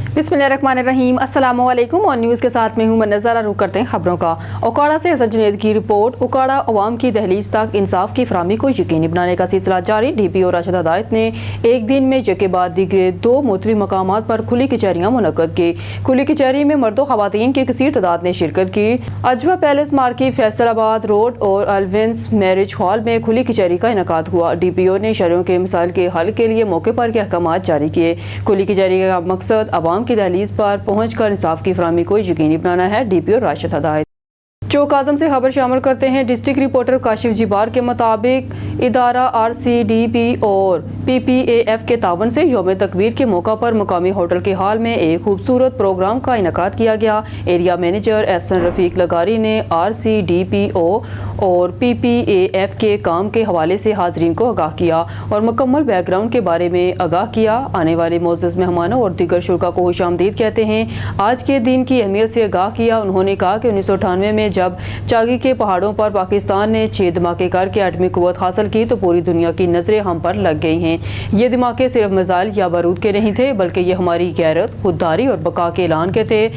बिस्मिल्लाहिर्रहमानिर्रहीम। अस्सलामु अलैकुम और न्यूज़ के साथ में हूँ मैं नज़ारा। रुख करते हैं खबरों का। उकाड़ा से हसन जुनैद की रिपोर्ट। उकाड़ा अवाम की दहलीज तक इंसाफ की फराहमी को यकीनी बनाने का सिलसिला जारी। DPO राशिद हिदायत ने एक दिन में यके बाद दीगरे 2 मुख्तलिफ मकामात पर खुली कचहरियाँ मुनक्कद की। खुली कचहरी में मर्द ख़वातीन की कसीर तादाद ने शिरकत की। अजवा पैलेस मार्केट, फैसलाबाद रोड और अलविंस मैरिज हॉल में खुली कचहरी का इनेकाद हुआ। DPO ने शहरियों के मसाइल के हल के लिए मौके पर के अहकामात जारी किए। खुली कचहरी का मकसद अवाम की दहलीज पर पहुँच कर इंसाफ की फराहमी को यकीनी बनाना है। DPO राशिद हिदायत। चौक आज़म से खबर शामिल करते हैं। डिस्ट्रिक्ट रिपोर्टर काशिफ जिबार के मुताबिक इदारा RCDP और PPAF के तावन से यौम तकबीर के मौका पर मुकामी होटल के हॉल में एक खूबसूरत प्रोग्राम का इनेकाद किया गया। एरिया मैनेजर एहसन रफीक लगारी ने RCDPO और PPAF के काम के हवाले से हाजरीन को आगाह किया और मुकम्मल बैकग्राउंड के बारे में आगाह किया। आने वाले मोअज़्ज़ज़ मेहमानों और दीगर शुरा को खुशामदीद कहते हैं। आज के दिन की अहमियत से आगाह किया। उन्होंने कहा कि 1998 में जब चागी के पहाड़ों पर पाकिस्तान ने 6 धमाके करके एटमी कुव्वत हासिल की तो पूरी दुनिया की नजरें हम पर लग गई हैं। ये धमाके सिर्फ मिसाइल या बारूद के नहीं थे, बल्कि ये हमारी गैरत, खुददारी और बका के ऐलान के थे।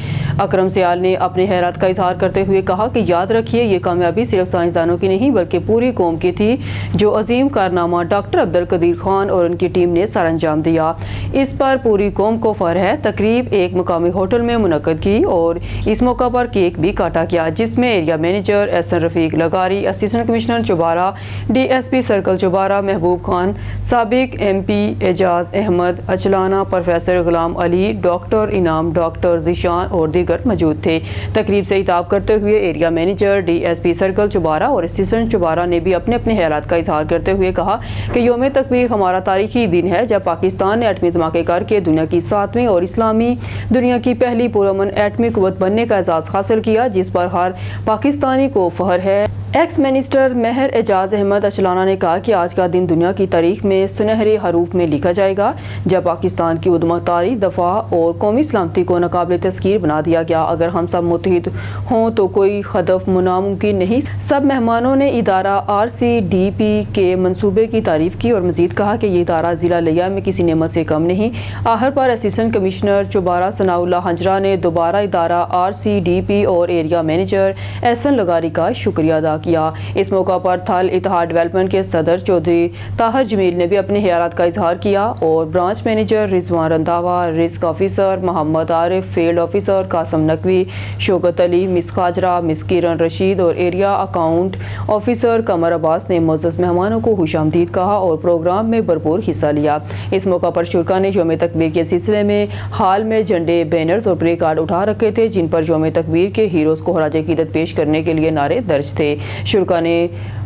अकरम सियाल ने अपने हैरत का इजहार करते हुए कहा कि याद रखिए, ये कामयाबी सिर्फ साइंसदानों की नहीं बल्कि पूरी कौम की थी, जो अजीम कारनामा डॉक्टर अब्दुल कदीर खान और उनकी टीम ने सर अंजाम दिया। इस पर पूरी कौम को फख्र है। तकरीब एक मुकामी होटल में मुनक्कद की और इस मौका पर केक भी काटा गया, जिसमें area manager Ahsan Rafiq Lagari, assistant commissioner Chaubara, DSP circle Chaubara Mehboob Khan, साबिक MP Ejaz Ahmed Achlana, professor Ghulam Ali, doctor Inam, doctor Zeeshan और दीगर मौजूद थे। तकरीब से खिताब करते हुए area manager, DSP circle Chaubara और असिस्टेंट चौबारा ने भी अपने अपने ख्यालात का इजहार करते हुए कहा कि यौम तकबीर हमारा तारीखी दिन है, जब पाकिस्तान ने एटमी धमाके करके दुनिया की 7वीं और इस्लामी दुनिया की पहली पुरअमन एटमी कुव्वत बनने का एजाज़ हासिल किया, जिस पर हर पाकिस्तानी को फख्र है। एक्स मिनिस्टर महर एजाज अहमद अचलाना ने कहा कि आज का दिन दुनिया की तारीख में सुनहरे हरूफ में लिखा जाएगा, जब पाकिस्तान की उद्दमतारी, दफा और कौमी सलामती को नाकाबिल तस्कीर बना दिया गया। अगर हम सब मुत्तहिद हों तो कोई हदफ नामुमकिन नहीं। सब मेहमानों ने इदारा RCDP के मंसूबे की तारीफ की और मजीद कहा कि ये इदारा जिला लिया में किसी नेमत से कम नहीं। आहर पर असिस्टेंट कमिश्नर चौबारा सनाउल्ला हंजरा ने दोबारा इदारा RCDP और एरिया मैनेजर एहसन लगारी का शुक्रिया अदा किया। इस मौका पर थल इत्तेहाद डेवलपमेंट के सदर चौधरी ताहिर जमील ने भी अपने ख्यालात का इजहार किया और branch manager Rizwan Randhawa, risk officer Mohammad Arif, field officer Qasim Naqvi, Shaukat Ali, miss Khajra, miss Kiran Rashid और area account officer Qamar Abbas ने मुअज़्ज़ज़ मेहमानों को खुशामदीद कहा और प्रोग्राम में भरपूर हिस्सा लिया। इस मौका पर शुरा ने यौम तकबीर के सिलसिले में हाल में झंडे, बैनर्स और प्ले कार्ड उठा रखे थे, जिन पर यौम तकबीर के हीरोज को खराज अकीदत पेश करने के लिए नारे दर्ज थे। शुरा ने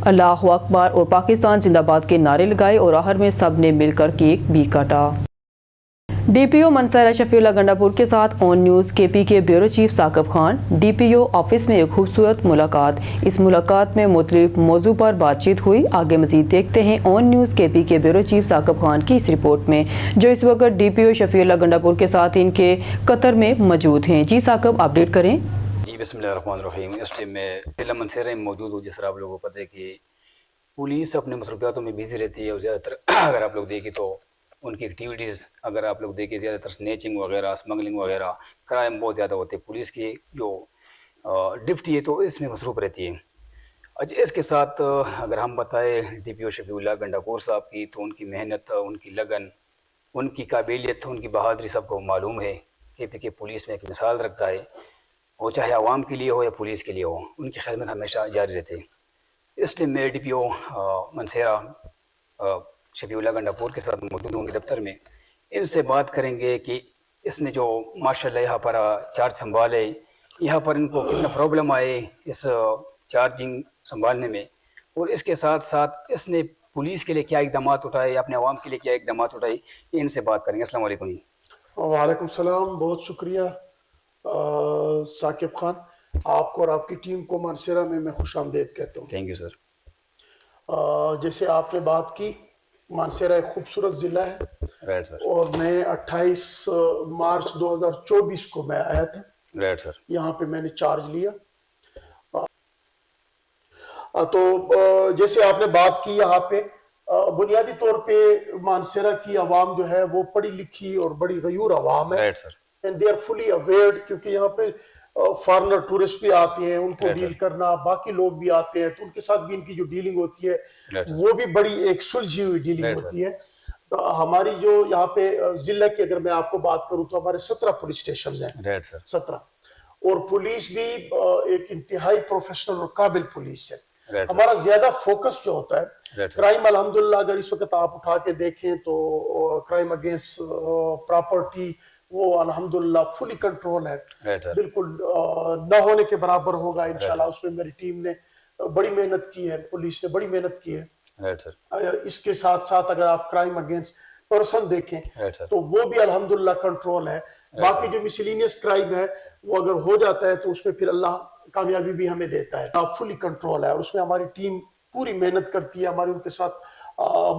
अल्लाहु अकबर और पाकिस्तान जिंदाबाद के नारे लगाए और आहर में सब ने मिलकर केक भी काटा। DPO मनसरा शफीउल्लाह गंडापुर के साथ ऑन न्यूज़ KP के bureau chief Saqib Khan. DPO office में एक खूबसूरत मुलाकात। इस मुलाकात में मुख्तलिफ मौजू पर बातचीत हुई। आगे मजीद देखते हैं ऑन न्यूज़ KP के ब्यूरो चीफ साकिब खान की इस रिपोर्ट में, जो इस वक्त DPO शफीउल्लाह गंडापुर के साथ इनके कतर में मौजूद हैं। जी साकिब, अपडेट करें। जी बिस्मिल्लाहिर्रहमानिर्रहीम। इस टाइम में जिला मनसेरा में मौजूद हूँ। जिस तरह आप लोगों को पता है कि पुलिस अपने मसरूफियातों में बिजी रहती है और ज़्यादातर अगर आप लोग देखें तो उनकी एक्टिविटीज़ अगर आप लोग देखें ज़्यादातर स्नैचिंग वगैरह, स्मगलिंग वगैरह, क्राइम बहुत ज़्यादा होते हैं। पुलिस की जो ड्यूटी है तो इसमें मसरूफ़ रहती है। अच्छा, इसके साथ अगर हम बताएं DPO शफीउल्लाह गंडापुर साहब की, तो उनकी मेहनत, उनकी लगन, उनकी काबिलियत, उनकी बहादुरी सबको मालूम है। KP के पुलिस में एक मिसाल रखता है, वो चाहे आवाम के लिए हो या पुलिस के लिए हो, उनकी खिदमत हमेशा जारी रहती है। इस टाइम में DPO मनसेरा शफीउल्लाह गंडापुर के साथ मौजूद हूँ उनके दफ्तर में। इनसे बात करेंगे कि इसने जो माशाल्लाह यहाँ पर चार्ज संभाले, यहाँ पर इनको कितना प्रॉब्लम आए इस चार्जिंग संभालने में, और इसके साथ साथ इसने पुलिस के लिए क्या इकदाम उठाए, अपने आवाम के लिए क्या इकदाम उठाए, ये इनसे बात करेंगे। अस्सलाम वालेकुम जी। वालेकुम सलाम। बहुत शुक्रिया साकिब खान, आपको और आपकी टीम को मानसेरा में मैं खुशामदीद कहता हूँ। Thank you sir. जैसे आपने बात की, मानसेरा एक खूबसूरत ज़िला है। Right sir. और मैं 28 मार्च 2024 को मैं आया था। Right sir. यहाँ पे मैंने चार्ज लिया। तो जैसे आपने बात की, यहाँ पे बुनियादी तौर पे मानसेरा की आवाम जो है वो पढ़ी लिखी और बड़ी गयूर आवाम है। Right sir. And they are fully aware, کیونکہ یہاں پہ فارنر ٹورسٹ بھی آتے ہیں, ان کو ڈیل کرنا, باقی لوگ بھی آتے ہیں, تو ان کے ساتھ بھی ان کی جو ڈیلنگ ہوتی ہے وہ بھی بڑی ایک سلجھی ہوئی ڈیلنگ ہوتی ہے. ہماری جو یہاں پہ ضلع کی اگر میں آپ کو بات کروں تو ہمارے 17 پولیس اسٹیشنز ہیں, 17, اور پولیس بھی ایک انتہائی پروفیشنل اور قابل پولیس ہے. ہمارا زیادہ فوکس جو ہوتا ہے کرائم, الحمدللہ اگر اس وقت آپ اٹھا کے دیکھیں تو کرائم اگینسٹ پراپرٹی وہ الحمدللہ فلی کنٹرول ہے, بالکل نہ ہونے کے برابر ہوگا انشاءاللہ. اس میں میری ٹیم نے بڑی محنت کی ہے, پولیس نے بڑی محنت کی ہے. اس کے ساتھ ساتھ اگر آپ کرائم اگینسٹ پرسن دیکھیں تو وہ بھی الحمدللہ کنٹرول ہے. باقی جو مسلینیس کرائم ہے وہ اگر ہو جاتا ہے تو اس میں پھر اللہ کامیابی بھی ہمیں دیتا ہے. فلی کنٹرول ہے, اور اس میں ہماری ٹیم پوری محنت کرتی ہے. ہماری ان کے ساتھ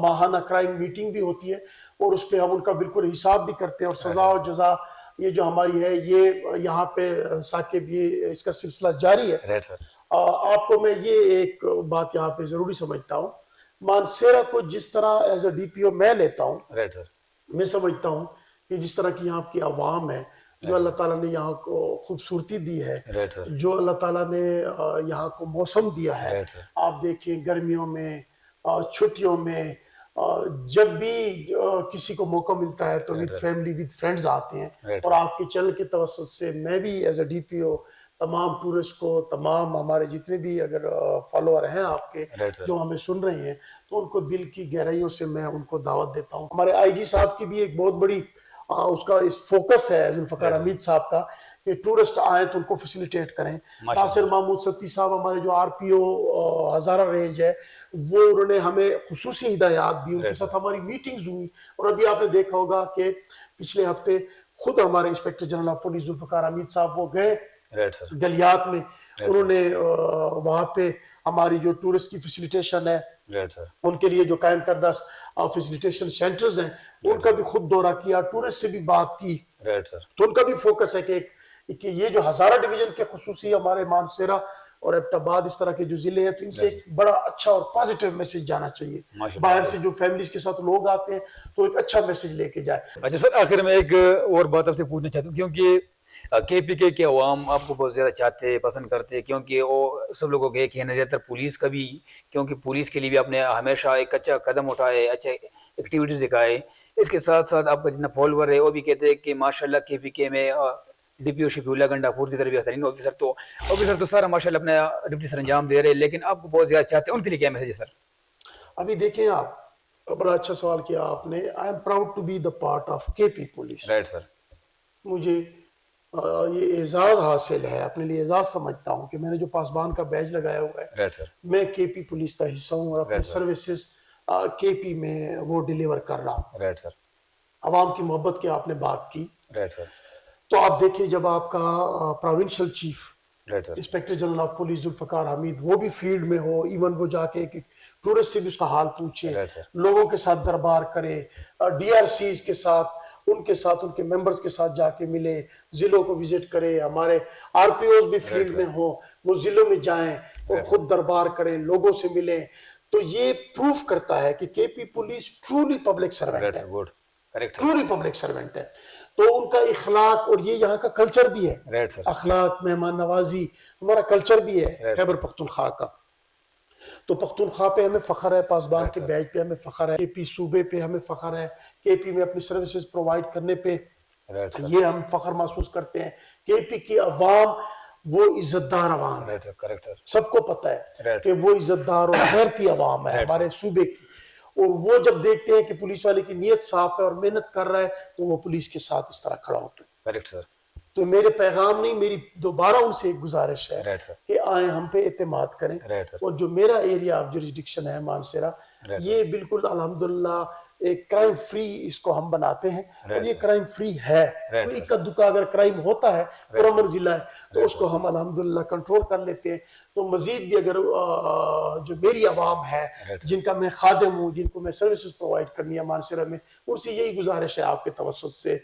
ماہانہ کرائم میٹنگ بھی ہوتی ہے, اور اس پہ ہم ان کا بالکل حساب بھی کرتے ہیں. اور سزا و جزا یہ جو ہماری ہے یہ یہاں پہ ثاقب یہ اس کا سلسلہ جاری ہے. آپ کو میں یہ ایک بات یہاں پہ ضروری سمجھتا ہوں, مانسیرا کو جس طرح ایز اے ڈی پی او میں لیتا ہوں, میں سمجھتا ہوں کہ جس طرح کی یہاں کی عوام ہے, جو اللہ تعالیٰ نے یہاں کو خوبصورتی دی ہے, جو اللہ تعالیٰ نے یہاں کو موسم دیا ہے, آپ دیکھیں گرمیوں میں, چھٹیوں میں, جب بھی کسی کو موقع ملتا ہے تو ود فیملی ود فرینڈز آتے ہیں. اور آپ کے چینل کے توسط سے میں بھی ایز اے ڈی پی او تمام ٹورسٹ کو, تمام ہمارے جتنے بھی اگر فالوور ہیں آپ کے جو ہمیں سن رہے ہیں, تو ان کو دل کی گہرائیوں سے میں ان کو دعوت دیتا ہوں. ہمارے آئی جی صاحب کی بھی ایک بہت بڑی اس کا فوکس ہے, ذوالفقار حمید صاحب کا, کہ ٹورسٹ آئیں تو ان کو فیسیلیٹیٹ کریں. ناصر محمود ستی صاحب ہمارے جو آر پی او ہزارہ رینج ہے, وہ انہوں نے ہمیں خصوصی ہدایات دی, ان کے ساتھ ہماری میٹنگز ہوئی. اور ابھی آپ نے دیکھا ہوگا کہ پچھلے ہفتے خود ہمارے inspector general of police Zulfiqar Hameed صاحب وہ گئے گلیات میں, انہوں نے وہاں پہ ہماری جو ٹورسٹ کی فیسیلیٹیشن ہے ان کے لیے جو قائم کردہ فیسیلیٹیشن سینٹرز ہیں ان کا بھی خود دورہ کیا, ٹورسٹ سے بھی بات کی. تو ان کا بھی فوکس ہے کہ یہ جو ہزارہ ڈویژن کے خصوصی ہمارے مانسیرا اور ایبٹ آباد اس طرح کے جو ضلع ہیں, تو ان سے ایک بڑا اچھا اور پازیٹیو میسج جانا چاہیے. باہر سے جو فیملیز کے ساتھ لوگ آتے ہیں تو ایک اچھا میسج لے کے جائے. اچھا سر, آخر میں ایک اور بات آپ سے پوچھنا چاہتا ہوں, کیونکہ کے پی کے عوام آپ کو بہت زیادہ چاہتے پسند کرتے, کیونکہ وہ سب لوگوں کے کہنا زیادہ تر پولیس کا بھی, کیونکہ پولیس کے لیے بھی آپ نے ہمیشہ ایک اچھا قدم اٹھائے, اچھے ایکٹیویٹیز دکھائے. اس کے ساتھ ساتھ آپ کا جتنا فالوور ہے وہ بھی کہتے ہیں کہ ماشاءاللہ کے پی کے میں ڈی پی او شفیع اللہ گنڈا پور کی طرف بہترین آفیسر تو سارا ماشاءاللہ اپنا ڈپٹی سر انجام دے رہے ہیں, لیکن آپ کو بہت زیادہ چاہتے ہیں, ان کے لیے کیا میسج ہے سر؟ ابھی دیکھیں آپ, بڑا اچھا سوال کیا آپ نے. I am proud to be the part of K P police. Right sir. مجھے یہ اعزاز حاصل ہے, اپنے لیے اعزاز سمجھتا ہوں کہ میں نے جو پاسبان کا بیج لگایا ہوا ہے, میں کے پی پولیس کا حصہ ہوں, اور اپنی سروسز کے پی میں وہ ڈیلیور کر رہا ہوں. Right sir. عوام کی محبت کی آپ نے بات کی, رائٹ سر. تو آپ دیکھیں جب آپ کا provincial chief inspector general of police Zulfiqar Hameed وہ بھی فیلڈ میں ہو, ایون وہ جا کے ٹورسٹ سے بھی اس کا حال پوچھے, لوگوں کے ساتھ دربار کرے, ڈی آر سیز کے ساتھ ان کے ممبرز کے ساتھ جا کے ملے, ضلعوں کو وزٹ کرے, ہمارے آر پی اوز بھی فیلڈ میں ہوں, وہ ضلعوں میں جائیں اور خود دربار کریں, لوگوں سے ملیں, تو یہ پروف کرتا ہے کہ کے P police truly public servant ہے, ٹرولی پبلک سرونٹ ہے. تو ان کا اخلاق, اور یہ یہاں کا کلچر بھی ہے, اخلاق, مہمان نوازی ہمارا کلچر بھی ہے خیبر پختونخوا کا. تو پختونخوا پہ ہمیں فخر ہے, پاسبان کے بیج پہ ہمیں فخر ہے, کے پی صوبے پہ ہمیں فخر ہے, کے پی میں اپنی سروسز پرووائڈ کرنے پہ یہ ہم فخر محسوس کرتے ہیں. کے پی کی عوام وہ عزت دار عوام ہے, سب کو پتہ ہے کہ وہ عزت دار اور غیرتی عوام ہے ہمارے صوبے کی. اور وہ جب دیکھتے ہیں کہ پولیس والے کی نیت صاف ہے اور محنت کر رہا ہے تو وہ پولیس کے ساتھ اس طرح کھڑا ہوتا ہے. کریکٹ سر. تو میرے پیغام نہیں, میری دوبارہ ان سے ایک گزارش ہے کہ آئیں ہم پہ اعتماد کریں. اور جو میرا ایریا آف جوریسڈکشن ہے مانسیرا, یہ بالکل الحمدللہ ایک کرائم فری اس کو ہم بناتے ہیں, اور یہ کرائم فری ہے. کوئی اکا دکا اگر کرائم ہوتا ہے پرامن ضلع ہے تو اس کو ہم الحمدللہ کنٹرول کر لیتے ہیں. تو مزید بھی اگر جو میری عوام ہے جن کا میں خادم ہوں, جن کو میں سروسز پرووائڈ کرنی ہے مانسیرا میں, ان سے یہی گزارش ہے آپ کے توسط سے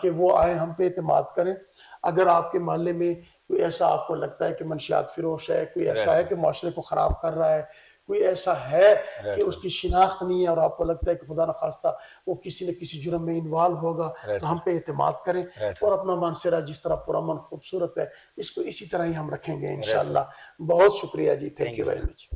کہ وہ آئیں ہم پہ اعتماد کریں. اگر آپ کے محلے میں کوئی ایسا آپ کو لگتا ہے کہ منشیات فروش ہے, کوئی ایسا ہے کہ معاشرے کو خراب کر رہا ہے, کوئی ایسا ہے کہ اس کی شناخت نہیں ہے اور آپ کو لگتا ہے کہ خدا نخواستہ وہ کسی نہ کسی جرم میں انوالو ہوگا تو ہم پہ اعتماد کریں اور اپنا مانسرا جس طرح پرامن خوبصورت ہے اس کو اسی طرح ہی ہم رکھیں گے انشاءاللہ. بہت شکریہ جی. Thank you very much.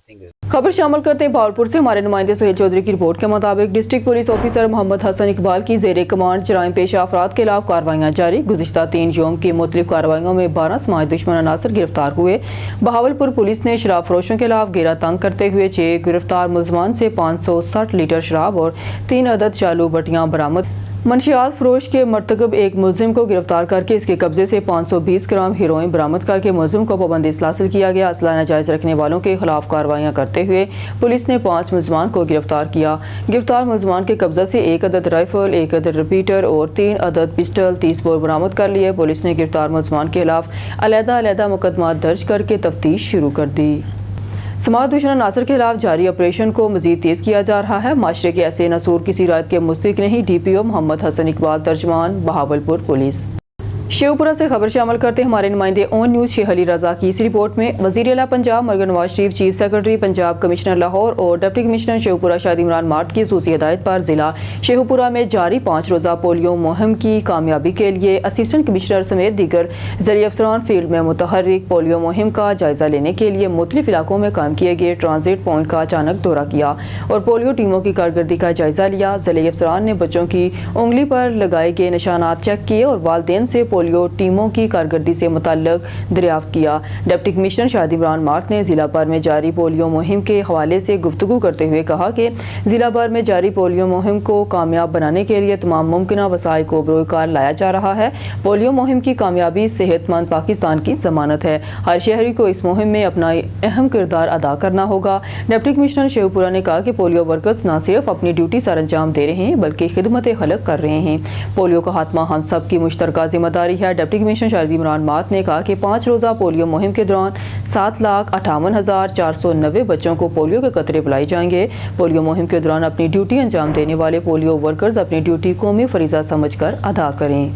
خبر شامل کرتے ہیں بھاولپور سے. ہمارے نمائندے سہیل چودھری کی رپورٹ کے مطابق ڈسٹرکٹ پولیس آفیسر محمد حسن اقبال کی زیر کمانڈ جرائم پیشہ افراد کے خلاف کارروائیاں جاری. گزشتہ 3 یوم کی مختلف کارروائیوں میں 12 سماج دشمن عناصر گرفتار ہوئے. بہاولپور پولیس نے شراب فروشوں کے خلاف گھیرا تنگ کرتے ہوئے 6 گرفتار ملزمان سے 560 لیٹر شراب اور 3 عدد چالو بٹیاں برآمد. منشیات فروش کے مرتکب ایک ملزم کو گرفتار کر کے اس کے قبضے سے 520 گرام ہیروئن برآمد کر کے ملزم کو پابندی حاصل کیا گیا. اسلحہ ناجائز رکھنے والوں کے خلاف کارروائیاں کرتے ہوئے پولیس نے 5 ملزمان کو گرفتار کیا. گرفتار ملزمان کے قبضہ سے 1 عدد رائفل، 1 عدد ریپیٹر اور 3 عدد پسٹل 30 بور برآمد کر لیے. پولیس نے گرفتار ملزمان کے خلاف علیحدہ مقدمات درج کر کے تفتیش شروع کر دی. سماج دشمن عناصر کے خلاف جاری آپریشن کو مزید تیز کیا جا رہا ہے. معاشرے کے ایسے نصور کسی رائت کے مستحق نہیں. ڈی پی او محمد حسن اقبال، ترجمان بہاولپور پولیس. شیوپورہ سے خبر شامل کرتے ہیں ہمارے نمائندے اون نیوز شیخ علی رضا کی اس رپورٹ میں. وزیر اعلیٰ پنجاب مرگن Nawaz Sharif, chief secretary Punjab, commissioner Lahore اور ڈپٹی کمشنر شیوپورہ شاہد عمران مارٹ کی خصوصی ہدایت پر ضلع شیوپورہ میں جاری 5 روزہ پولیو مہم کی کامیابی کے لیے اسسٹنٹ کمشنر سمیت دیگر ضلعی افسران فیلڈ میں متحرک. پولیو مہم کا جائزہ لینے کے لیے مختلف علاقوں میں قائم کیے گئے ٹرانزٹ پوائنٹ کا اچانک دورہ کیا اور پولیو ٹیموں کی کارکردگی کا جائزہ لیا. ضلعی افسران نے بچوں کی انگلی پر لگائے گئے نشانات چیک کیے اور والدین سے پولیو ٹیموں کی کارکردگی سے متعلق دریافت کیا. ڈپٹی کمشنر شاہد عمران مارٹ نے ضلع بھر میں جاری پولیو مہم کے حوالے سے گفتگو کرتے ہوئے کہا کہ ضلع بھر میں جاری پولیو مہم کو کامیاب بنانے کے لیے تمام ممکنہ وسائل کو بروئے کار لایا جا رہا ہے. پولیو مہم کی کامیابی صحت مند پاکستان کی ضمانت ہے. ہر شہری کو اس مہم میں اپنا اہم کردار ادا کرنا ہوگا. ڈپٹی کمشنر شیوپورہ نے کہا کہ پولیو ورکرز نہ صرف اپنی ڈیوٹی سر انجام دے رہے ہیں بلکہ خدمت خلق کر رہے ہیں. پولیو کا خاتمہ ہم سب کی مشترکہ ذمہ داری ہے. ڈپٹی کمشنر شاہد عمران مارٹ نے کہا کہ 5 روزہ پولیو مہم کے دوران 7,58,490 بچوں کو پولیو کے قطرے پلائے جائیں گے. پولیو مہم کے دوران اپنی ڈیوٹی انجام دینے والے پولیو ورکرز اپنی ڈیوٹی قومی فریضہ سمجھ کر ادا کریں.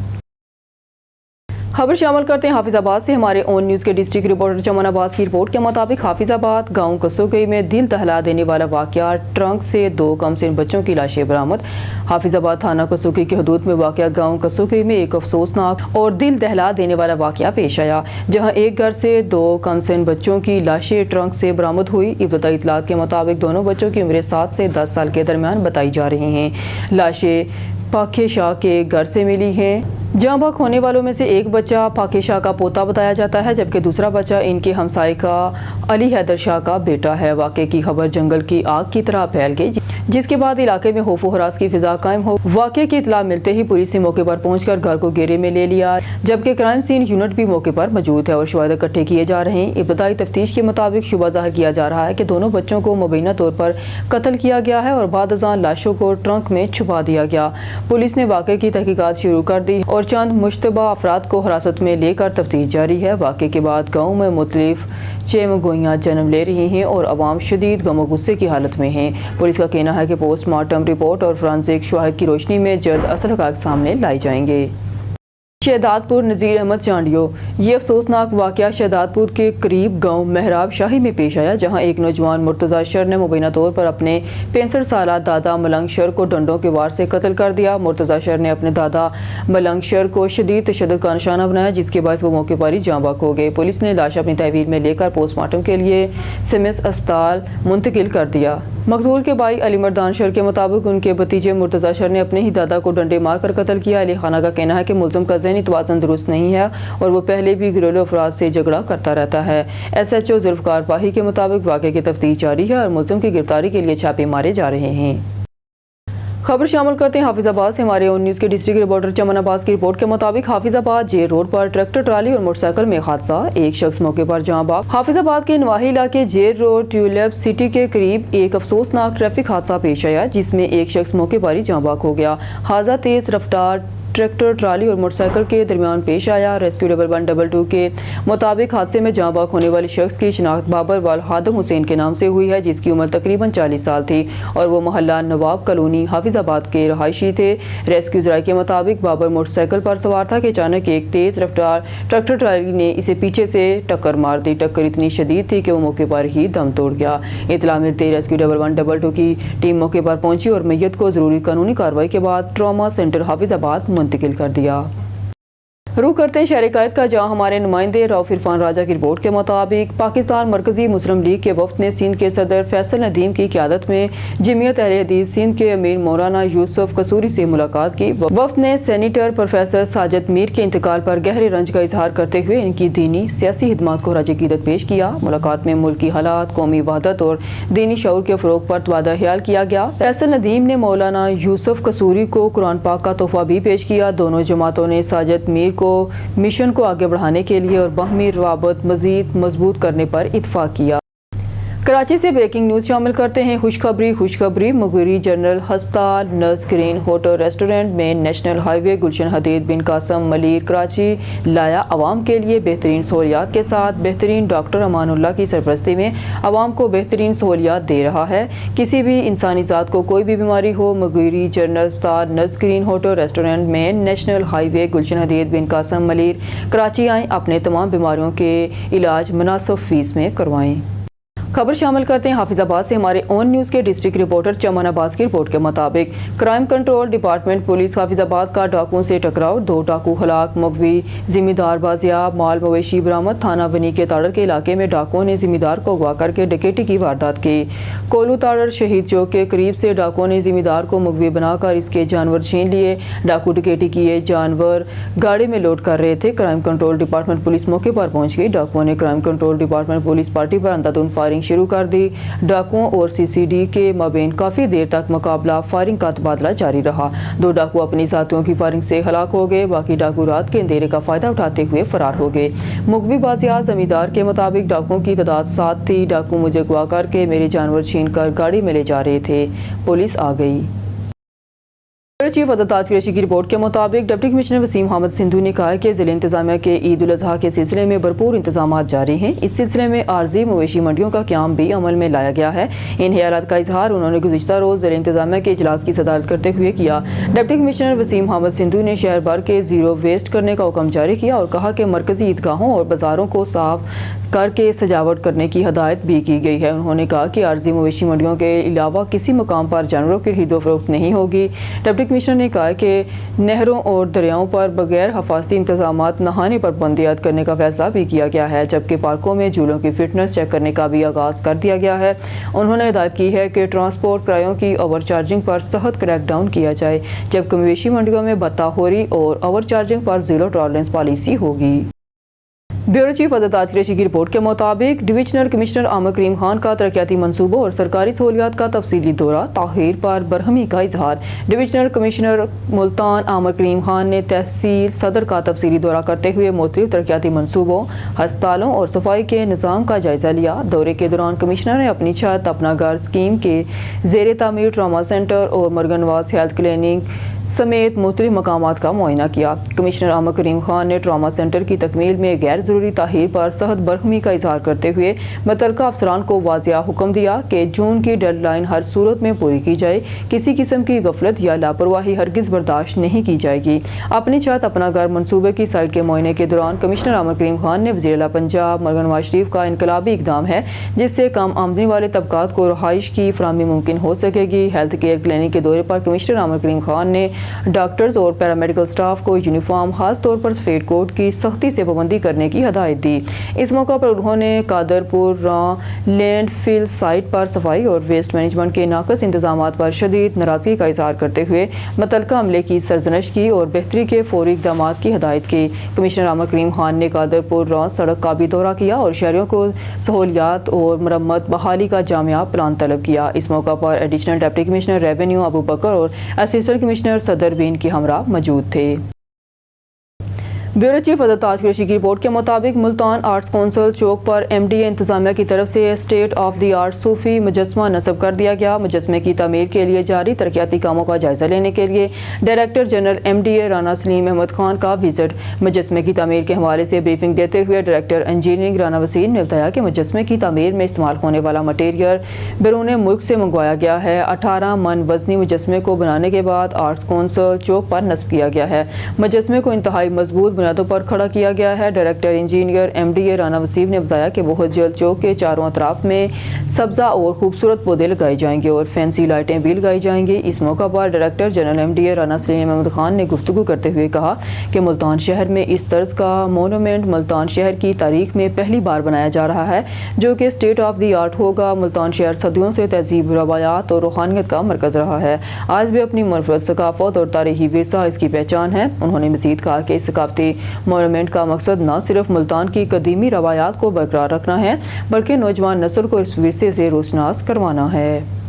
خبر شامل کرتے ہیں حافظ آباد سے. ہمارے اون نیوز کے ڈسٹرکٹ رپورٹر چمن عباس کی رپورٹ کے مطابق حافظ آباد گاؤں کسوگئی میں دل دہلا دینے والا واقعہ. ٹرنک سے 2 کمسن بچوں کی لاشیں برآمد. حافظ آباد تھانہ کسوگئی کی حدود میں واقع گاؤں کسوگئی میں ایک افسوسناک اور دل دہلا دینے والا واقعہ پیش آیا جہاں ایک گھر سے 2 کمسن بچوں کی لاشیں ٹرنک سے برآمد ہوئی. ابتدائی اطلاعات کے مطابق دونوں بچوں کی عمریں 7 سے 10 سال کے درمیان بتائی جا رہی ہیں. لاشیں پاکھے شاہ کے گھر سے ملی ہیں. جاں بحق ہونے والوں میں سے ایک بچہ پاکھے شاہ کا پوتا بتایا جاتا ہے جبکہ دوسرا بچہ ان کے ہمسائے کا علی حیدر شاہ کا بیٹا ہے. واقعے کی خبر جنگل کی آگ کی طرح پھیل گئی جس کے بعد علاقے میں خوف و ہراس کی فضا قائم ہو. واقعے کی اطلاع ملتے ہی پولیس نے موقع پر پہنچ کر گھر کو گھیرے میں لے لیا جبکہ کرائم سین یونٹ بھی موقع پر موجود ہے اور شواہد اکٹھے کیے جا رہے ہیں. ابتدائی تفتیش کے مطابق شبہ ظاہر کیا جا رہا ہے کہ دونوں بچوں کو مبینہ طور پر قتل کیا گیا ہے اور بعد ازاں لاشوں کو ٹرنک میں چھپا دیا گیا. پولیس نے واقعے کی تحقیقات شروع کر دی اور چند مشتبہ افراد کو حراست میں لے کر تفتیش جاری ہے. واقعے کے بعد گاؤں میں مختلف چیمگوئیاں جنم لے رہی ہیں اور عوام شدید غم و غصے کی حالت میں ہیں. پولیس کا کہنا ہے کہ پوسٹ مارٹم رپورٹ اور فرانزک شواہد کی روشنی میں جلد اصل حقائق سامنے لائے جائیں گے. شہداد پور نذیر احمد چانڈیو. یہ افسوسناک واقعہ شہداد پور کے قریب گاؤں مہراب شاہی میں پیش آیا جہاں ایک نوجوان مرتضی شر نے مبینہ طور پر اپنے 65 سالہ دادا ملنگ شر کو ڈنڈوں کے وار سے قتل کر دیا. مرتضی شر نے اپنے دادا ملنگ شر کو شدید تشدد کا نشانہ بنایا جس کے باعث وہ موقع پر ہی جاں بحق ہو گئے. پولیس نے لاش اپنی تحویل میں لے کر پوسٹ مارٹم کے لیے سمس اسپتال منتقل کر دیا. مقتول کے بھائی علی مردان شر کے مطابق ان کے بھتیجے مرتضی شر نے اپنے ہی دادا کو ڈنڈے مار کر قتل کیا. علی خانہ کا کہنا ہے کہ ملزم کا ذہنی توازن درست نہیں ہے اور وہ پہلے بھی گھریلو افراد سے جھگڑا کرتا رہتا ہے. ایس ایچ او ذوالفقار پاہی کے مطابق واقعے کی تفتیش جاری ہے اور ملزم کی گرفتاری کے لیے چھاپے مارے جا رہے ہیں. خبر شامل کرتے ہیں حافظ آباد سے. ہمارے اون نیوز کے ڈسٹرکٹ رپورٹر چمن عباس کی رپورٹ کے مطابق حافظ آباد جے روڈ پر ٹریکٹر ٹرالی اور موٹر سائیکل میں حادثہ. ایک شخص موقع پر جاں بحق. حافظ آباد کے نواحی علاقے جے روڈ ٹیولپ سٹی کے قریب ایک افسوسناک ٹریفک حادثہ پیش آیا جس میں ایک شخص موقع پر ہی جاں بحق ہو گیا. حادثہ تیز رفتار ट्रैक्टर ट्राली और मोटरसाइकिल के दरमियान पेश आया। रेस्क्यू 1112 के मुताबिक हादसे में जहाँ बाक होने वाले शख्स की शिनाख्त बाबर वाल हादम हुसैन के नाम से हुई है, जिसकी उम्र तकरीबन 40 साल थी और वो मोहल्ला नवाब कॉलोनी हाफिजाबाद के रहायशी थे। रेस्क्यू ज़राए के मुताबिक बाबर मोटरसाइकिल पर सवार था कि अचानक एक तेज़ रफ्तार ट्रैक्टर ट्राली ने इसे पीछे से टक्कर मार दी। टक्कर इतनी शदीद थी कि वो मौके पर ही दम तोड़ गया। इतला मिलते रेस्क्यू 1112 की टीम मौके पर पहुंची और मैयत को ज़रूरी कानूनी कार्रवाई के बाद ट्रॉमा सेंटर हाफिजाबाद मुंतकिल कर दिया। रुख करते हैं शहर कायद का, जहाँ हमारे नुमाइंदे रऊफ इरफान राजा की रिपोर्ट के मुताबिक पाकिस्तान मरकजी मुस्लिम लीग के वफ्द ने सिंध के सदर फैसल नदीम की क़यादत में जमीयत अहले हदीस सिंध के अमीर मौलाना यूसुफ कसूरी से मुलाकात की। वफ्द ने सेनेटर प्रोफेसर साजिद मीर के इंतकाल पर गहरे रंज का इजहार करते हुए इनकी दीनी सियासी खिदमात को राज अकीदत पेश किया। मुलाकात में मुल्की हालात, कौमी वहदत और दीनी शऊर के फ़रोग़ पर तबादला ख्याल किया गया। फैसल नदीम ने मौलाना यूसुफ कसूरी को कुरान पाक का तोहफा भी पेश किया। दोनों जमातों ने साजिद मीर को मिशन को आगे बढ़ाने के लिए और बाहमी रवाबत मज़ीद मजबूत करने पर इत्फाक किया। कराची से ब्रेकिंग न्यूज़ शामिल करते हैं। खुशखबरी मुगरी जनरल हस्पताल, नर्स ग्रीन होटल रेस्टोरेंट में नेशनल हाईवे गुलशन हदीद बिन कासम मलीर कराची लाया आवाम के लिए बेहतरीन सहूलियात के साथ बेहतरीन डॉक्टर अमानुल्लाह की सरपरस्ती में आवाम को बेहतरीन सहूलियात दे रहा है। किसी भी इंसानी ज़ात को कोई भी बीमारी हो, मुगरी जनरल हस्पताल, नर्स ग्रीन होटल रेस्टोरेंट में नेशनल हाईवे गुलशन हदीद बिन कासम मलीर कराची आएँ, अपने तमाम बीमारियों के इलाज मुनासिब फीस में करवाएँ। खबर शामिल करते हैं हाफिजाबाद से। हमारे ऑन न्यूज़ के डिस्ट्रिक्ट रिपोर्टर चमन अब्बास की रिपोर्ट के मुताबिक crime control department police Hafizabad का डाकुओं से टकराव, 2 डाकू हलाक, मगवी जिम्मेदार बाजियाब, माल मवेशी बरामद। थाना बनी के ताड़र के इलाके में डाकुओं ने जिम्मेदार को अगवा करके डकैती की वारदात की। कोलू ताड़र शहीद चौक के करीब से डाकुओं ने जिम्मेदार को मगवी बनाकर इसके जानवर छीन लिए। डाकू डकैती किए जानवर गाड़ी में लोड कर रहे थे। क्राइम कंट्रोल डिपार्टमेंट पुलिस मौके पर पहुंच गई। डाकुओं ने crime control department police party पर अंधाधुंध फायरिंग शुरू कर दी। डाकुओं और सीसीडी के माबेन काफी देर तक मुकाबला फायरिंग का तबादला जारी रहा। 2 डाकू अपनी साथियों की फायरिंग से हलाक हो गए। बाकी डाकू रात के अंधेरे का फायदा उठाते हुए फरार हो गए। मुगवी बाजियात जमींदार के मुताबिक डाकुओं की तादाद 7 थी। डाकू मुझे अगवा करके मेरे जानवर छीन कर गाड़ी में ले जा रहे थे। पुलिस आ गई। चीफ अदालत की रिपोर्ट के मुताबिक डिप्टी कमिश्नर वसीम अहमद सिंधु ने कहा कि ज़िला इंतजामिया के ईद उल अज़हा के सिलसिले में भरपूर इंतजाम जारी हैं। इस सिलसिले में आर्जी मवेशी मंडियों का क़याम भी अमल में लाया गया है। इन ख्यालात का इजहार उन्होंने गुज़िश्ता रोज़ ज़िला इंतजामिया के इजलास की सदारत करते हुए किया। डिप्टी कमिश्नर वसीम अहमद सिंधु ने शहर भर के ज़ीरो वेस्ट करने का हुक्म जारी किया और कहा कि मरकज़ी ईदगाहों और बाज़ारों को साफ करके सजावट करने की हदायत भी की गई है। उन्होंने कहा कि आर्जी मवेशी मंडियों के अलावा किसी मकाम पर जानवरों की खरीदो फरोख्त नहीं होगी। डिप्टी कमिश्नर ने कहा कि नहरों और दरियाओं पर बगैर हफाजती इंतजामात नहाने पर पाबंदी आयद करने का फैसला भी किया गया है, जबकि पार्कों में झूलों की फिटनेस चेक करने का भी आगाज़ कर दिया गया है। उन्होंने हिदायत की है कि ट्रांसपोर्ट किरायों की ओवर चार्जिंग पर सख्त क्रैकडाउन किया जाए, जबकि मवेशी मंडियों में बत्ताखोरी और ओवर चार्जिंग पर जीरो टॉलरेंस पॉलिसी होगी। ब्यूरो चीफ अदालत की रिपोर्ट के मुताबिक डिविजनल कमिश्नर आमिर करीम खान का तरक्याती मंसूबों और सरकारी सहूलियात का तफसीली दौरा, ताख़ीर पर बरहमी का इजहार। डिविजनल कमिश्नर मुल्तान आमिर करीम खान ने तहसील सदर का तफसीली दौरा करते हुए मुख्तलिफ तरक्याती मंसूबों, अस्पतालों और सफाई के निज़ाम का जायजा लिया। दौरे के दौरान कमिश्नर ने अपनी छत अपना घर स्कीम के ज़ेर तामीर ट्रामा सेंटर और मरगनवास हेल्थ क्लिनिक समेत मुख्तलिफ मकामात का मुआयना किया। कमिश्नर आमिर करीम खान ने ट्रामा सेंटर की तकमील में गैर ज़रूरी ताहीर पर सख्त बरहमी का इजहार करते हुए मुतल्लिका अफसरान को वाज़िया हुक्म दिया कि जून की डेडलाइन हर सूरत में पूरी की जाए। किसी किस्म की गफलत या लापरवाही हरगिज़ बर्दाश्त नहीं की जाएगी। अपनी छत अपना घर मनसूबे की साइट के मुआयने के दौरान कमिश्नर आमिर करीम खान ने वज़ीर आला पंजाब मरगन नवाज शरीफ का इनकलाबी इकदाम है, जिससे कम आमदनी वाले तबकात को रहाइश की फराहमी मुमकिन हो सकेगी। हेल्थ केयर क्लिनिक के दौरे पर कमिश्नर आमिर करीम खान ने डॉक्टर्स और पैरामेडिकल स्टाफ को यूनिफॉर्म, खास तौर पर सफेद कोट की सख्ती से पाबंदी करने की हदायत दी। इस मौका पर उन्होंने कादरपुर लैंड फिल साइट पर सफाई और वेस्ट मैनेजमेंट के नाकस इंतजाम पर शदीद नाराजगी का इजहार करते हुए मुतल्लिका अमले की सरजनश की और बेहतरी के फौरी इक़दाम की हदायत की। कमिश्नर आमिर करीम खान ने कादरपुर सड़क का भी दौरा किया और शहरियों को सहूलियात और मरम्मत बहाली का जामिया प्लान तलब किया। इस मौका पर additional deputy commissioner revenue Abu Bakar और असिस्टेंट कमिश्नर सदर बीन की हमरा मौजूद थे। ब्यूरो चीफ हजरत ताज कुरैशी की रिपोर्ट के मुताबिक मुल्तान आर्ट्स कौंसिल चौक पर MDA इंतजामिया की तरफ से स्टेट ऑफ द आर्ट सूफी मुजस्मा नस्ब कर दिया गया। मुजस्मे की तमीर के लिए जारी तरक्याती कामों का जायजा लेने के लिए director general MDA Rana Saleem Ahmed Khan का विजिट। मुजस्मे की तमीर के हवाले से ब्रीफिंग देते हुए डायरेक्टर इंजीनियरिंग राना वसीम ने बताया कि मुजस्मे की तमीर में इस्तेमाल होने वाला मटेरियल बैरून मुल्क से मंगवाया गया है। 18 मन वजनी मुजस्मे को बनाने के बाद आर्ट्स कौंसिल चौक पर नस्ब किया गया है। मुजस्मे को इंतहाई मजबूत बुनियादों पर खड़ा किया गया है। Director engineer MDA Rana Waseem ने बताया कि बहुत जल्द चौक के चारों अतराफ में सब्जा और खूबसूरत पौधे लगाए जाएंगे और फैंसी लाइटें भी लगाई जाएंगी। इस मौका पर director general MDA Rana Saleem Ahmed Khan ने गुफ्तगू करते हुए कहा कि मुल्तान शहर में इस तर्ज का मोनूमेंट मुल्तान शहर की तारीख में पहली बार बनाया जा रहा है, जो कि स्टेट ऑफ द आर्ट होगा। मुल्तान शहर सदियों से तहजीब, रवायात और रूहानियत का मरकज रहा है। आज भी अपनी मुनफरद सकाफत और तारीखी विरसा इसकी पहचान है। उन्होंने मज़ीद कहा कि इस सकाफती मोनूमेंट का मकसद न सिर्फ मुल्तान की कदीमी रवायात को बरकरार रखना है, बल्कि नौजवान नस्ल को इस विरसे से रोशनास करवाना है।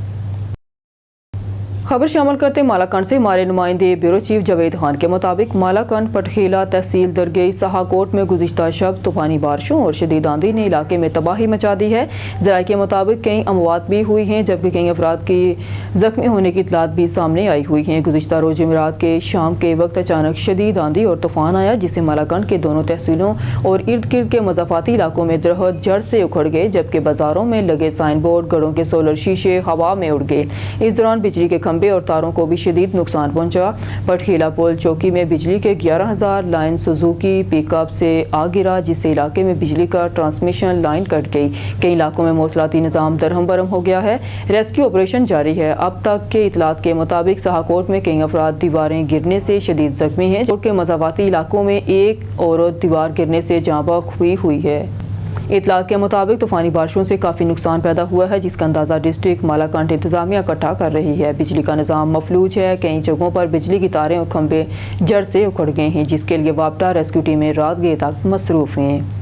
खबर शामिल करते मालाकंड से हमारे नुमाइंदे ब्यूरो चीफ जावेद खान के मुताबिक मालाकंड पटखेला तहसील दरगई सहाकोट में गुज़िश्ता शब तूफानी बारिशों और शदीद आंधी ने इलाके में तबाही मचा दी है। ज़राए के मुताबिक कई अमवात भी हुई हैं, जबकि कई अफराद की जख्मी होने की इतलात भी सामने आई हुई हैं। गुज़िश्ता रोज़ जुमेरात के शाम के वक्त अचानक शदीद आंधी और तूफान आया, जिससे मालाकंड के दोनों तहसीलों और इर्द गिर्द के मज़ाफ़ाती इलाकों में दरख्त जड़ से उखड़ गए, जबकि बाज़ारों में लगे साइन बोर्ड, घरों के सोलर शीशे हवा में उड़ गए। इस दौरान बिजली के खंभे और तारों को भी शदीद नुकसान पहुंचा। पटखेला पुल चौकी में बिजली के 11,000 लाइन सुजुकी पिकअप से आ गिरा, जिससे इलाके में बिजली का ट्रांसमिशन लाइन कट गई। कई इलाकों में मौसलाती निज़ाम दरहम बरहम हो गया है। रेस्क्यू ऑपरेशन जारी है। अब तक के इतलात के मुताबिक सहाकोट में कई अफराद दीवारें गिरने से शदीद जख्मी हैं, जबकि मज़ाफ़ाती इलाकों में एक औरत दीवार गिरने से जाँ बहक हुई है। इतलात के मुताबिक तूफानी बारिशों से काफ़ी नुकसान पैदा हुआ है, जिसका अंदाज़ा डिस्ट्रिक्ट मालाकंड इंतजामिया इकट्ठा कर रही है। बिजली का निज़ाम मफलूज है। कई जगहों पर बिजली की तारें और खंभे जड़ से उखड़ गए हैं, जिसके लिए वापडा रेस्क्यू टीमें रात गए तक मसरूफ़ हैं।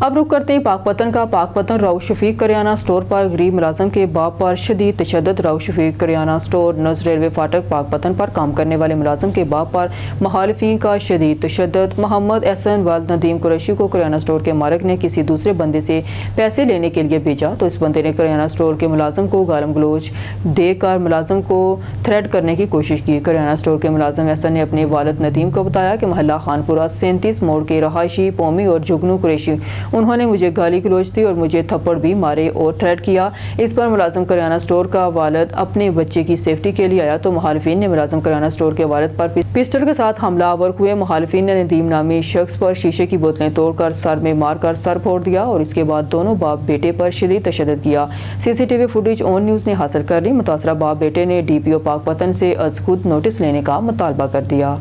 अब रुक करते हैं पाकपतन का। पाकपतन राउफ शफीक करियाना स्टोर पर गरीब मुलाजम के बाप पर शदीद तशद्दुद। राउफ शफीक करियाना स्टोर नज़ रेलवे फाटक पाकपतन पर काम करने वाले मुलाजम के बाप पर मुखालिफिन का शदीद तशद्दुद। मोहम्मद एहसन वालिद नदीम कुरैशी को करियाना स्टोर के मालिक ने किसी दूसरे बंदे से पैसे लेने के लिए भेजा, तो इस बंदे ने करियाना स्टोर के मुलाजम को गालम गलोच देकर मुलाजम को थ्रेट करने की कोशिश की। करियाना स्टोर के मुलाजम एहसन ने अपने वालिद नदीम को बताया कि महल्ला खानपुरा 37 मोड़ के रहायशी पोमी और जुगनू कुरैशी उन्होंने मुझे गाली गलौज दी और मुझे थप्पड़ भी मारे और थ्रेट किया। इस पर मुलाजिम करियाना स्टोर का वालिद अपने बच्चे की सेफ्टी के लिए आया, तो मुखालिफिन ने मुलाजिम करियाना स्टोर के वालिद पर पिस्टल के साथ हमलावर हुए। मुखालिफिन ने नदीम नामी शख्स पर शीशे की बोतलें तोड़कर सर में मारकर सर फोड़ दिया और इसके बाद दोनों बाप बेटे पर शदीद तशद्दुद किया। CCTV फुटेज ऑन न्यूज़ ने हासिल कर ली। मुतासरा बाप बेटे ने DPO पाकपतन से अज खुद नोटिस लेने का मुतालबा कर दिया।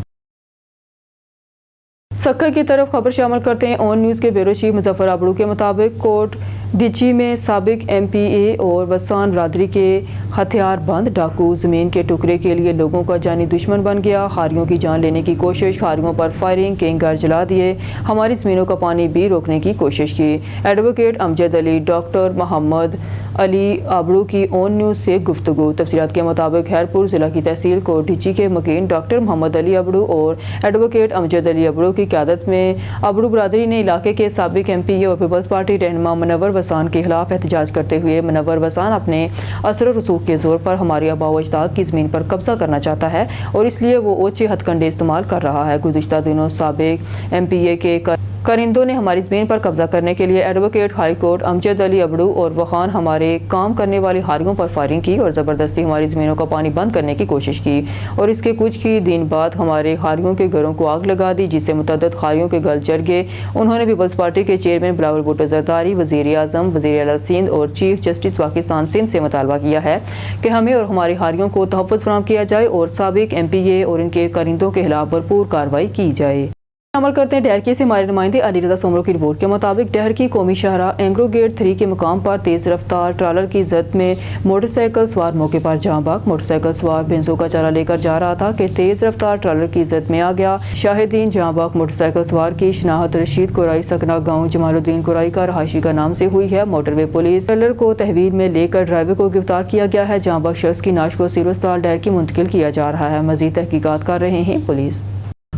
सक्कर की तरफ खबर शामिल करते हैं। ऑन न्यूज़ के ब्यूरो चीफ मुजफ्फर आबड़ू के मुताबिक कोट दिची में साबिक MPA और वसान बरादरी के हथियार बंद डाकू ज़मीन के टुकड़े के लिए लोगों का जानी दुश्मन बन गया। खारियों की जान लेने की कोशिश, खारियों पर फायरिंग, कई घर जला दिए, हमारी ज़मीनों का पानी भी रोकने की कोशिश की। एडवोकेट अमजद अली डॉक्टर मोहम्मद अली आबड़ू की ऑन न्यूज़ से गुफ्तगू। तफसीलात के मुताबिक खैरपुर ज़िला की तहसील कोट डिची के मकीन डॉक्टर मोहम्मद अली आबड़ू और एडवोकेट अमजद अली आबड़ू की क़यादत में आबड़ू बरादरी ने इलाके के साबिक MPA और पीपल्स पार्टी रहनुमा मुनव्वर वसान के खिलाफ एहतजाज करते हुए मुनव्वर वसान अपने असर और रसूख के जोर पर हमारी आबा व अजदाद की ज़मीन पर कब्जा करना चाहता है और इसलिए वो ओछे हथकंडे इस्तेमाल कर रहा है। गुज़िश्ता दिनों साबिक MPA के करिंदों ने हमारी ज़मीन पर कब्जा करने के लिए advocate high court Amjad Ali Abru और वखान हमारे काम करने वाली हारियों पर फायरिंग की और ज़बरदस्ती हमारी ज़मीनों का पानी बंद करने की कोशिश की और इसके कुछ ही दिन बाद हमारे हारियों के घरों को आग लगा दी, जिससे मुतअद्दिद हारियों के घर जल गए। उन्होंने पीपल्स पार्टी के चेयरमैन बिलावल भुट्टो ज़रदारी, वज़ीर आज़म, वज़ीर आला सिंध और चीफ जस्टिस पाकिस्तान सिंध से मुतालबा किया है कि हमें और हमारी हारियों को तहफ़्फ़ुज़ फराहम किया जाए और साबिक MPA और इनके करिंदों के खिलाफ भरपूर कार्रवाई की जाए। अमल करते हैं डहरकी से हमारे नुमाइंदे अली रज़ा सोमरो की रिपोर्ट के मुताबिक डहरकी कौमी शाहराह एंग्रो गेट 3 के मुकाम पर तेज़ रफ्तार ट्रालर की जद में मोटरसाइकिल सवार मौके पर जाँ बहक। मोटरसाइकिल सवार बेंजो का चारा लेकर जा रहा था कि तेज़ रफ्तार ट्रालर की जद में आ गया। शाहिदीन जाँ बहक मोटरसाइकिल सवार की शनाख्त रशीद कुराई सकना गाँव जमालुद्दीन कुराई का रहायशी का नाम से हुई है। मोटरवे पुलिस ट्रालर को तहवील में लेकर ड्राइवर को गिरफ्तार किया गया है। जाँ बहक शख्स की नाश को सिविल अस्पताल डहरकी मुंतकिल किया जा रहा है। मजीद तहकीकात कर रहे हैं पुलिस।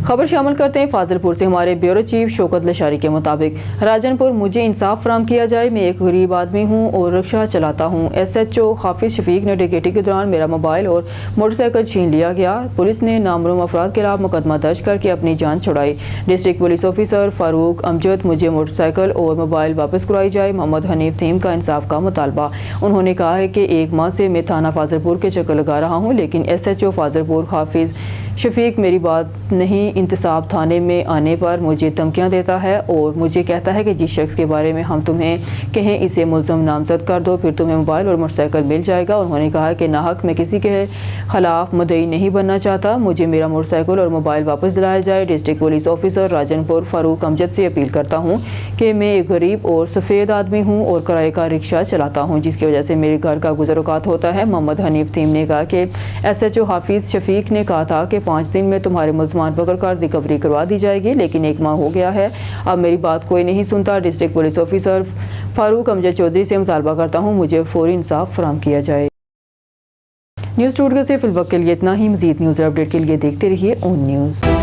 खबर शामिल करते हैं फाजिलपुर से। हमारे ब्यूरो चीफ शौकत लशारी के मुताबिक राजनपुर, मुझे इंसाफ फराम किया जाए, मैं एक गरीब आदमी हूँ और रिक्शा चलाता हूँ। SHO हाफिज शफीक ने डकैती के दौरान मेरा मोबाइल और मोटरसाइकिल छीन लिया गया। पुलिस ने नामरूम अफराद के खिलाफ मुकदमा दर्ज करके अपनी जान छुड़ाई। District police officer Farooq Amjad, मुझे मोटरसाइकिल और मोबाइल वापस कराई जाए। मोहम्मद हनीफ थीम का इंसाफ का मुतालबा। उन्होंने कहा है कि 1 माह से मैं थाना फाजिलपुर के चक्कर लगा रहा हूँ, लेकिन SHO फाजिलपुर हाफिज शफीक मेरी बात नहीं, इंतसाब थाने में आने पर मुझे धमकियां देता है और मुझे कहता है कि जिस शख्स के बारे में हम तुम्हें कहें इसे मुल्ज़म नामजद कर दो, फिर तुम्हें मोबाइल और मोटरसाइकिल मिल जाएगा। उन्होंने कहा कि नाहक मैं किसी के खिलाफ मुद्दई नहीं बनना चाहता, मुझे मेरा मोटरसाइकिल और मोबाइल वापस दिलाया जाए। District police officer Rajanpur Farooq Amjad से अपील करता हूँ कि मैं एक गरीब और सफ़ेद आदमी हूँ और किराए का रिक्शा चलाता हूँ, जिसकी वजह से मेरे घर का गुज़र-औक़ात होता है। मोहम्मद हनीफ थीम ने कहा कि SHO हाफिज़ शफीक ने कहा था कि 5 दिन में तुम्हारे मुल्ज़मान पकड़ कर रिकवरी करवा दी जाएगी, लेकिन 1 माह हो गया है, अब मेरी बात कोई नहीं सुनता। District police officer Farooq Amjad Chaudhry से मुतालबा करता हूँ मुझे फौरी इंसाफ फराहम किया जाए। न्यूज़ स्टूडियो से फिल वक्त के लिए इतना ही। मज़ीद न्यूज़ अपडेट के लिए देखते रहिए ऑन न्यूज़।